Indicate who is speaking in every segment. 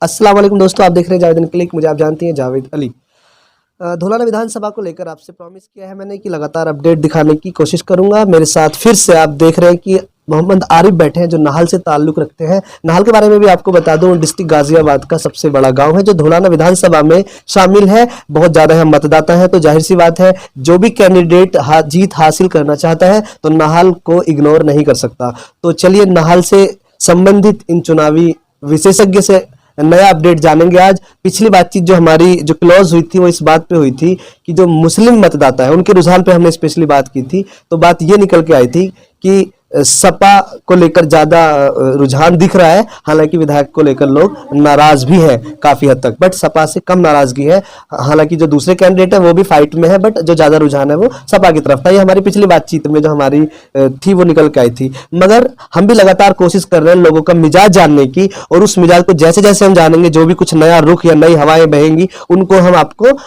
Speaker 1: अस्सलाम वालेकुम दोस्तों, आप देख रहे हैं जावेद क्लिक। मुझे आप जानती हैं, जावेद अली। धौलाना विधानसभा को लेकर आपसे प्रॉमिस किया है मैंने कि लगातार अपडेट दिखाने की कोशिश करूंगा। मेरे साथ फिर से आप देख रहे हैं कि मोहम्मद आरिफ बैठे हैं, जो नाहल से ताल्लुक रखते हैं। नाहल के बारे में भी आपको बता दूं, डिस्ट्रिक्ट गाजियाबाद का सबसे बड़ा गांव है, जो धौलाना विधानसभा में शामिल है। बहुत ज़्यादा यहाँ मतदाता है, तो जाहिर सी बात है जो भी कैंडिडेट जीत हासिल करना चाहता है तो नाहल को इग्नोर नहीं कर सकता। तो चलिए नाहल से संबंधित इन चुनावी विशेषज्ञ से नया अपडेट जानेंगे आज। पिछली बातचीत जो हमारी जो क्लोज हुई थी वो इस बात पे हुई थी कि जो मुस्लिम मतदाता है उनके रुझान पे हमने स्पेशली बात की थी। तो बात ये निकल के आई थी कि सपा को लेकर ज्यादा रुझान दिख रहा है, हालांकि विधायक को लेकर लोग नाराज भी हैं काफी हद तक, बट सपा से कम नाराजगी है। हालांकि जो दूसरे कैंडिडेट है वो भी फाइट में है, बट जो ज्यादा रुझान है वो सपा की तरफ था। ये हमारी पिछली बातचीत में जो हमारी थी वो निकल के आई थी। मगर हम भी लगातार कोशिश कर रहे हैं लोगों का मिजाज जानने की, और उस मिजाज को जैसे जैसे हम जानेंगे, जो भी कुछ नया रुख या नई हवाएं बहेंगी उनको हम आपको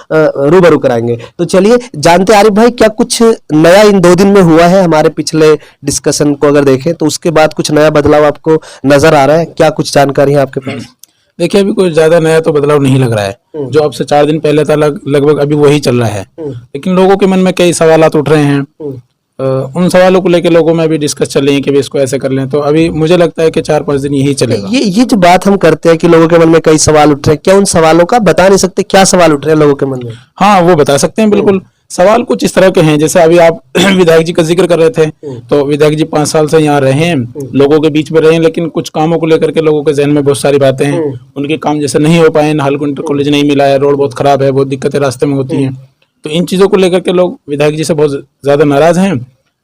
Speaker 1: रूबरू कराएंगे। तो चलिए जानते आरिफ भाई, क्या कुछ नया इन 2 दिन में हुआ है? हमारे पिछले डिस्कशन को अगर देखें तो उसके बाद कुछ नया बदलाव आपको नजर आ रहा है? क्या कुछ जानकारी है आपके पास?
Speaker 2: देखिए, अभी कोई ज्यादा नया तो बदलाव नहीं लग रहा है। जो अब से 4 दिन पहले था लगभग अभी वही चल रहा है। लेकिन लोगों के मन में कई सवालात उठ रहे हैं। उन सवालों को लेकर लोगों में अभी डिस्कस चल रही है कि भी इसको ऐसे कर लें। तो अभी मुझे लगता है कि 4-5 दिन यही चलेगा।
Speaker 1: ये जो बात हम करते हैं कि लोगों के मन में कई सवाल उठ रहे हैं, क्या उन सवालों का बता नहीं सकते? क्या सवाल उठ रहे हैं लोगों के मन में?
Speaker 2: हाँ, वो बता सकते हैं बिल्कुल। सवाल कुछ इस तरह के हैं, जैसे अभी आप विधायक जी का जिक्र कर रहे थे। तो विधायक जी 5 साल से यहाँ रहे हैं, लोगों के बीच में रहे हैं, लेकिन कुछ कामों को लेकर के लोगों के जहन में बहुत सारी बातें हैं। उनके काम जैसे नहीं हो पाए, नाहल को इंटर कॉलेज नहीं मिला है, रोड बहुत खराब है, बहुत दिक्कतें रास्ते में होती हैं। तो इन चीजों को लेकर के लोग विधायक जी से बहुत ज्यादा नाराज हैं।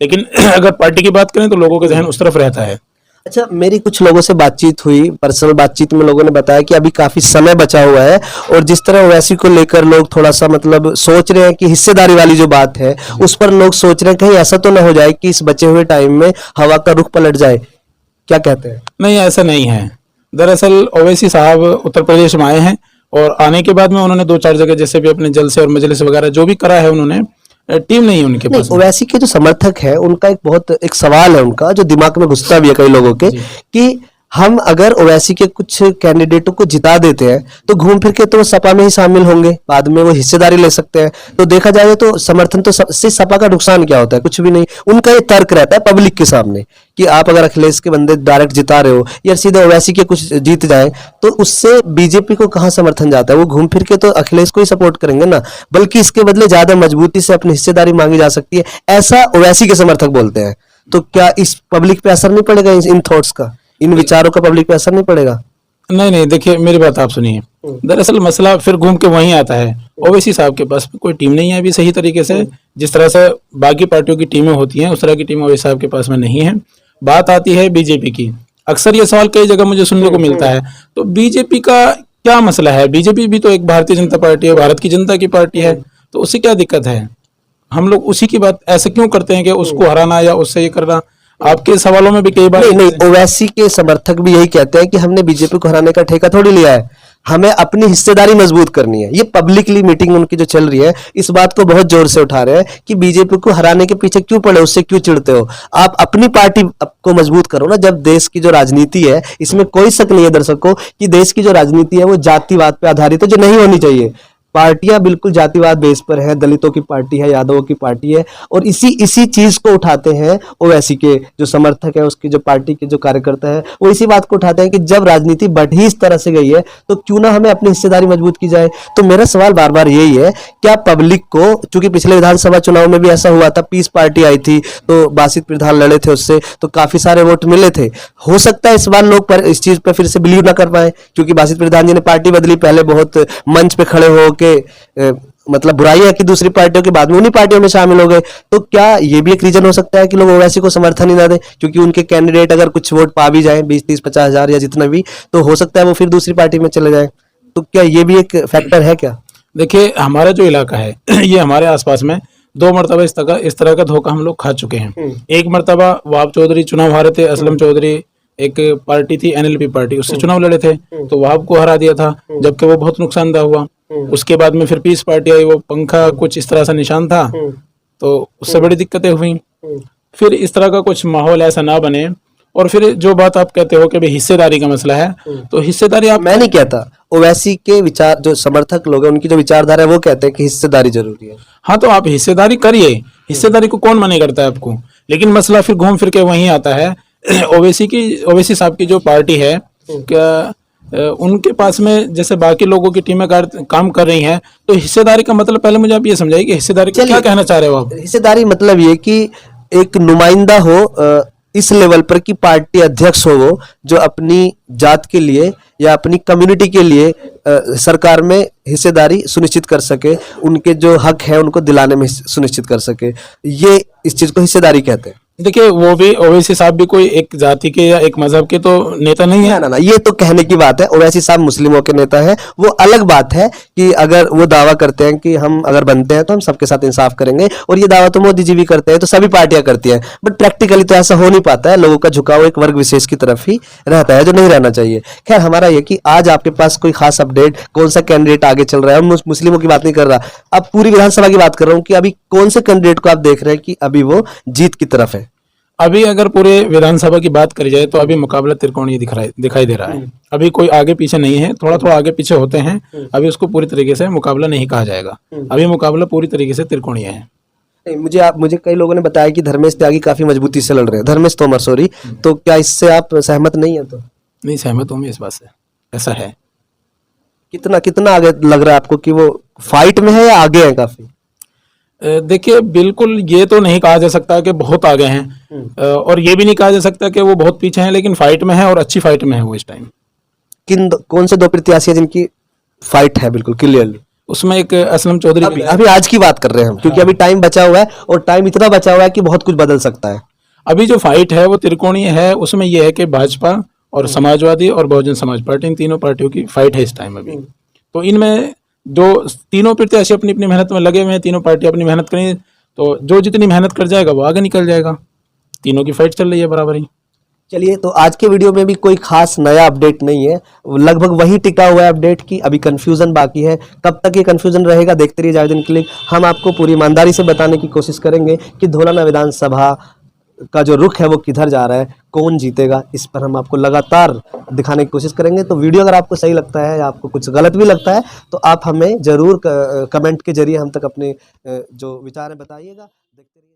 Speaker 2: लेकिन अगर पार्टी की बात करें तो लोगों का जहन उस तरफ रहता है।
Speaker 1: अच्छा, मेरी कुछ लोगों से बातचीत हुई, पर्सनल बातचीत में लोगों ने बताया कि अभी काफी समय बचा हुआ है, और जिस तरह ओवैसी को लेकर लोग थोड़ा सा मतलब सोच रहे हैं कि हिस्सेदारी वाली जो बात है उस पर लोग सोच रहे हैं कहीं ऐसा तो ना हो जाए कि इस बचे हुए टाइम में हवा का रुख पलट जाए। क्या कहते हैं?
Speaker 2: नहीं, ऐसा नहीं है। दरअसल ओवैसी साहब उत्तर प्रदेश में आए हैं, और आने के बाद में उन्होंने 2-4 जगह जैसे भी अपने जलसे और मजलिस वगैरह जो भी करा है, उन्होंने टीम नहीं है उनके पास।
Speaker 1: ओवैसी के जो समर्थक है उनका एक सवाल है उनका, जो दिमाग में घुसता भी है कई लोगों के, कि हम अगर ओवैसी के कुछ कैंडिडेटों को जिता देते हैं तो घूम फिर के तो वो सपा में ही शामिल होंगे, बाद में वो हिस्सेदारी ले सकते हैं। तो देखा जाए तो समर्थन तो से सपा का नुकसान क्या होता है? कुछ भी नहीं। उनका ये तर्क रहता है पब्लिक के सामने कि आप अगर अखिलेश के बंदे डायरेक्ट जिता रहे हो या सीधे ओवैसी के कुछ जीत जाए तो उससे बीजेपी को कहां समर्थन जाता है? वो घूम फिर के तो अखिलेश को ही सपोर्ट करेंगे ना, बल्कि इसके बदले ज्यादा मजबूती से अपनी हिस्सेदारी मांगी जा सकती है, ऐसा ओवैसी के समर्थक बोलते हैं। तो क्या इस पब्लिक पे असर नहीं पड़ेगा? इन थॉट्स का, इन विचारों का पब्लिक पे असर नहीं पड़ेगा?
Speaker 2: नहीं नहीं, देखिए मेरी बात आप सुनिए। दरअसल मसला फिर घूम के वहीं आता है। ओवैसी साहब के पास कोई टीम नहीं है अभी सही तरीके से। जिस तरह से बाकी पार्टियों की टीमें होती हैं उस तरह की टीम ओवैसी साहब के पास में नहीं है। बात आती है बीजेपी की। अक्सर ये सवाल कई जगह मुझे सुनने को मिलता है, तो बीजेपी का क्या मसला है? बीजेपी भी तो एक भारतीय जनता पार्टी है, भारत की जनता की पार्टी है, तो उससे क्या दिक्कत है? हम लोग उसी की बात ऐसे क्यों करते हैं कि उसको हराना या उससे ये करना? आपके सवालों में भी कई बार
Speaker 1: नहीं, ओवैसी के समर्थक भी यही कहते हैं कि हमने बीजेपी को हराने का ठेका थोड़ी लिया है, हमें अपनी हिस्सेदारी मजबूत करनी है। ये पब्लिकली मीटिंग उनकी जो चल रही है इस बात को बहुत जोर से उठा रहे हैं कि बीजेपी को हराने के पीछे क्यों पड़े, उससे क्यों चिढ़ते हो? आप अपनी पार्टी को मजबूत करो ना। जब देश की जो राजनीति है, इसमें कोई शक नहीं है दर्शकों कि देश की जो राजनीति है वो जातिवाद पे आधारित है, जो नहीं होनी चाहिए। पार्टियां बिल्कुल जातिवाद बेस पर है, दलितों की पार्टी है, यादवों की पार्टी है, और इसी चीज को उठाते हैं ओवैसी के जो समर्थक है, उसकी जो पार्टी के जो कार्यकर्ता है, वो इसी बात को उठाते हैं कि जब राजनीति बढ़ ही इस तरह से गई है तो क्यों ना हमें अपनी हिस्सेदारी मजबूत की जाए। तो मेरा सवाल बार बार यही है, क्या पब्लिक को, चूंकि पिछले विधानसभा चुनाव में भी ऐसा हुआ था, पीस पार्टी आई थी तो बासित प्रधान लड़े थे, उससे तो काफी सारे वोट मिले थे। हो सकता है इस बार लोग पर इस चीज पर फिर से बिलीव ना कर पाए, क्योंकि बासित प्रधान जी ने पार्टी बदली, पहले बहुत मंच पे खड़े हो मतलब बुराई है कि दूसरी पार्टियों के बाद में उन्हीं पार्टियों में शामिल हो गए। तो क्या ये भी एक रीजन हो सकता है कि लोग ओवैसी को समर्थन ही ना दें, क्योंकि उनके कैंडिडेट अगर कुछ वोट पा भी जाए, 20-30-50 हजार या जितना भी, तो हो सकता है वो फिर दूसरी पार्टी में चले जाए? तो क्या ये भी एक फैक्टर है क्या?
Speaker 2: देखिए, हमारा जो इलाका है ये हमारे आसपास में 2 मरतबा इस तरह का धोखा हम लोग खा चुके हैं। एक मरतबा वहाब चौधरी चुनाव हारे थे, असलम चौधरी एक पार्टी थी एनएलपी पार्टी, उससे चुनाव लड़े थे, तो वहाब को हरा दिया था, जबकि वो बहुत नुकसानदायक हुआ। उसके बाद में फिर पीस पार्टी आई, वो पंखा कुछ इस तरह से निशान था, तो उससे बड़ी दिक्कतें हुई। फिर इस तरह का कुछ माहौल ऐसा ना बने और फिर जो बात आप कहते हो कि भाई हिस्सेदारी का मसला है, तो हिस्सेदारी आप
Speaker 1: मैं नहीं कहता, ओवैसी के विचार जो समर्थक लोग हैं उनकी जो विचारधारा है वो कहते हैं कि हिस्सेदारी जरूरी है।
Speaker 2: हाँ, तो आप हिस्सेदारी करिए, हिस्सेदारी को कौन मना करता है आपको, लेकिन मसला फिर घूम फिर के वहीं आता है। ओवैसी साहब की जो पार्टी है, क्या उनके पास में जैसे बाकी लोगों की टीमें काम कर रही हैं, तो हिस्सेदारी का मतलब पहले मुझे आप ये समझाइए कि हिस्सेदारी को क्या कहना चाह रहे हो आप?
Speaker 1: हिस्सेदारी मतलब ये कि एक नुमाइंदा हो इस लेवल पर कि पार्टी अध्यक्ष हो वो, जो अपनी जात के लिए या अपनी कम्युनिटी के लिए सरकार में हिस्सेदारी सुनिश्चित कर सके, उनके जो हक है उनको दिलाने में सुनिश्चित कर सके, ये इस चीज को हिस्सेदारी कहते हैं।
Speaker 2: देखिए, वो भी ओवैसी साहब भी कोई एक जाति के या एक मजहब के तो नेता नहीं है।
Speaker 1: ना, ये तो कहने की बात है। ओवैसी साहब मुस्लिमों के नेता है, वो अलग बात है कि अगर वो दावा करते हैं कि हम अगर बनते हैं तो हम सबके साथ इंसाफ करेंगे, और ये दावा तो मोदी जी भी करते हैं, तो सभी पार्टियां करती हैं, बट प्रैक्टिकली तो ऐसा हो नहीं पाता है। लोगों का झुकाव एक वर्ग विशेष की तरफ ही रहता है, जो नहीं रहना चाहिए। खैर, हमारा ये कि आज आपके पास कोई खास अपडेट, कौन सा कैंडिडेट आगे चल रहा है, हम मुस्लिमों की बात नहीं कर रहा, अब पूरी विधानसभा की बात कर रहा हूँ कि अभी कौन से कैंडिडेट को आप देख रहे हैं कि अभी वो जीत की तरफ है।
Speaker 2: अभी अगर पूरे विधानसभा की बात करी जाए तो अभी मुकाबला त्रिकोणीय दिखाई दे रहा है। अभी कोई आगे पीछे नहीं है, थोड़ा थोड़ा आगे पीछे होते हैं। अभी उसको पूरी तरीके से मुकाबला नहीं कहा जाएगा, अभी मुकाबला पूरी तरीके से त्रिकोणीय है।
Speaker 1: नहीं, मुझे कई लोगों ने बताया कि धर्मेश त्यागी काफी मजबूती से लड़ रहे हैं, धर्मेश तोमर सॉरी, तो क्या इससे आप सहमत नहीं है? तो
Speaker 2: नहीं, सहमत हूँ मैं इस बात से, ऐसा है।
Speaker 1: कितना कितना आगे लग रहा है आपको कि वो फाइट में है या आगे है काफी?
Speaker 2: देखिए, बिल्कुल ये तो नहीं कहा जा सकता कि बहुत आगे हैं, और ये भी नहीं कहा जा सकता कि वो बहुत पीछे हैं, लेकिन फाइट में है और अच्छी फाइट में है वो इस टाइम।
Speaker 1: कौन से दो प्रत्याशी हैं जिनकी फाइट है बिल्कुल क्लियरली?
Speaker 2: उसमें एक असलम चौधरी
Speaker 1: अभी आज की बात कर रहे हैं हम, क्योंकि अभी टाइम बचा हुआ है, और टाइम इतना बचा हुआ है कि बहुत कुछ बदल सकता है।
Speaker 2: अभी जो फाइट है वो त्रिकोणीय है। उसमें यह है कि भाजपा और समाजवादी और बहुजन समाज पार्टी, इन तीनों पार्टियों की फाइट है इस टाइम अभी। तो इनमें जो तीनों प्रत्याशी अपनी अपनी मेहनत में लगे हुए हैं, तीनों पार्टी अपनी मेहनत करेंगे, तो जो जितनी मेहनत कर जाएगा वो आगे निकल जाएगा। तीनों की फाइट चल रही है बराबर ही।
Speaker 1: चलिए, तो आज के वीडियो में भी कोई खास नया अपडेट नहीं है, लगभग वही टिका हुआ है अपडेट की, अभी कंफ्यूजन बाकी है। कब तक ये कंफ्यूजन रहेगा देखते रहिए जावेदीन क्लिक। हम आपको पूरी ईमानदारी से बताने की कोशिश करेंगे कि धौलाना विधानसभा का जो रुख है वो किधर जा रहा है, कौन जीतेगा, इस पर हम आपको लगातार दिखाने की कोशिश करेंगे। तो वीडियो अगर आपको सही लगता है या आपको कुछ गलत भी लगता है तो आप हमें जरूर कमेंट के जरिए हम तक अपने जो विचार है बताइएगा। देखते रहिए।